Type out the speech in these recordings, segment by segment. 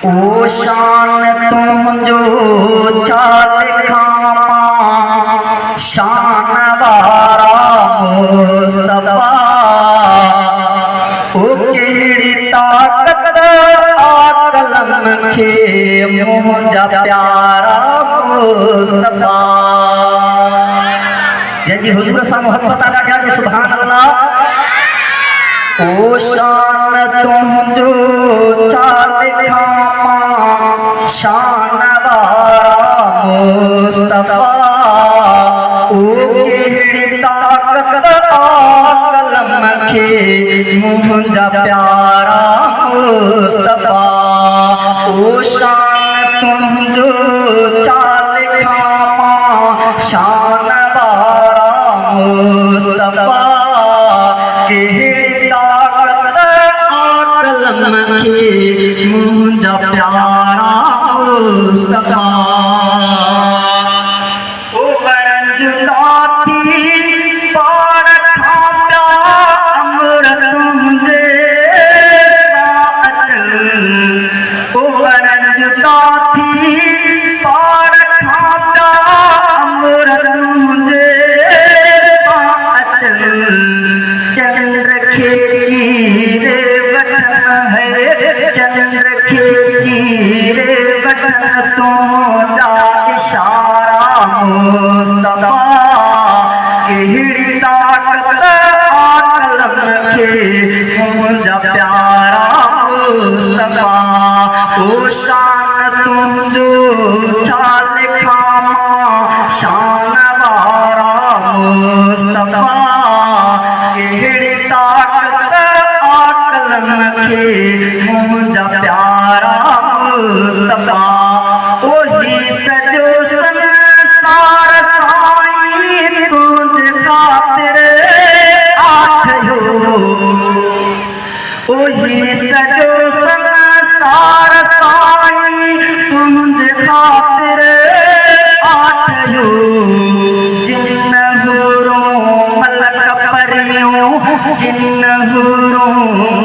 ओ शान तुझो चाल खामा शान वारा मुस्तफा ओ केड़ी ताकत आकलम खे मुझा प्यारा मुस्तफा जंहिंजी हुजूर सां मोहब्बत आॾा जो सुभान अल्लाह। ओ शान तुझो चाल खामा शान वारा मुस्तफा ओ केड़ी ताकत आकलम खे मुझा प्यारा मुस्तफा ओ शान तुझो चाल खामा शान वारा मुस्तफा केड़ी ताकत आकलम खे मुझा प्यारा मुस्तफा ओ वणन जुदा थी पाण खां प्या अमृत मुंहिंजे अचल ओ वणन जुदा थी पाण खां प्या अमृत मुंहिंजे अचल चंद्र खे चीरे वठन है चंद्र खे चीरे वठन तुझा इशारा मुस्तफा केड़ी ताकत आकलम खे मुझा प्यारा मुस्तफा ओ शान तुझो चाल खामा शान वारा मुस्तफा केड़ी ताकत आकलम खे मुझा प्यारा मुस्तफा ओही सजो संसार साईं तुझे खातिर आठयो ओही सजो संसार साईं तुझे खातिर आठयो जिन हुरो मलक परियो जिन हुरो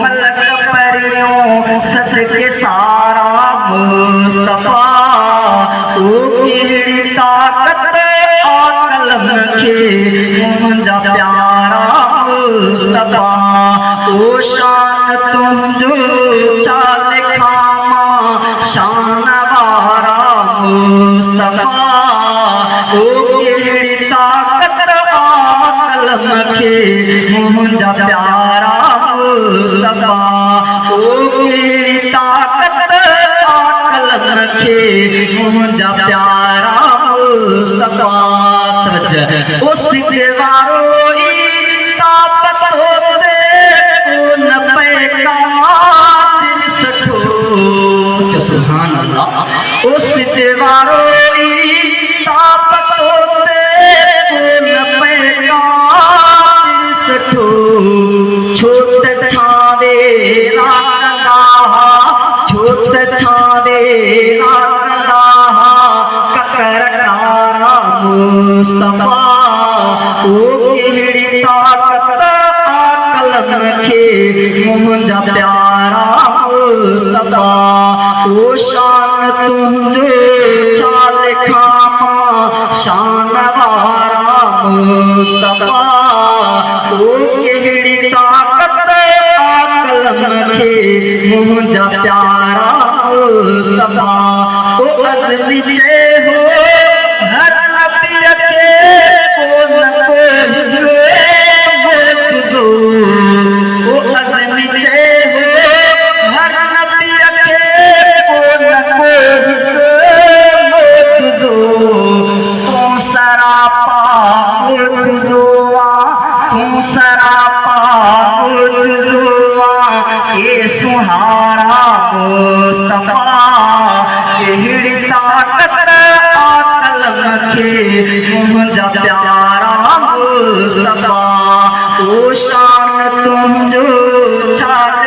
मलक परियो सदके सारा मुस्तफा ओ केड़ी ताकत आकलम खे मुझा प्यारा मुस्तफा ओ शान तुझो चाल खामा शान वारा मुस्तफा ओ केड़ी ताकत आकलम खे मुझा प्यारा मुस्तफा ओ केड़ी ताकत आकलम खे मुझा प्यारा मुस्तफा उसके वारो ताकत होते न पैका सठो सुभान अल्लाह उसके वारो ताकत होते न पैका सठो छोत छावे रागदा छोत छावे रागदा ककरकारा मुस्तफा ओ केड़ी ताकत आकलम खे मुझा प्यारा मुस्तफा ओ शान तुझो चाल खामा शान वारा मुस्तफा ओ केड़ी ताकत आकलम खे मुझा प्यारा मुस्तफा ओ अज़मी हो हर नबी के को न को तुझो ओ अज़मी हो हर नबी के को न को तुझो तू सरापा तुझो तू सरापा तुझो ये सुहारा मुस्तफा केड़ी ताकत आकलम खे मुझा प्यारा मुस्तफा ओ शान तुझो चाल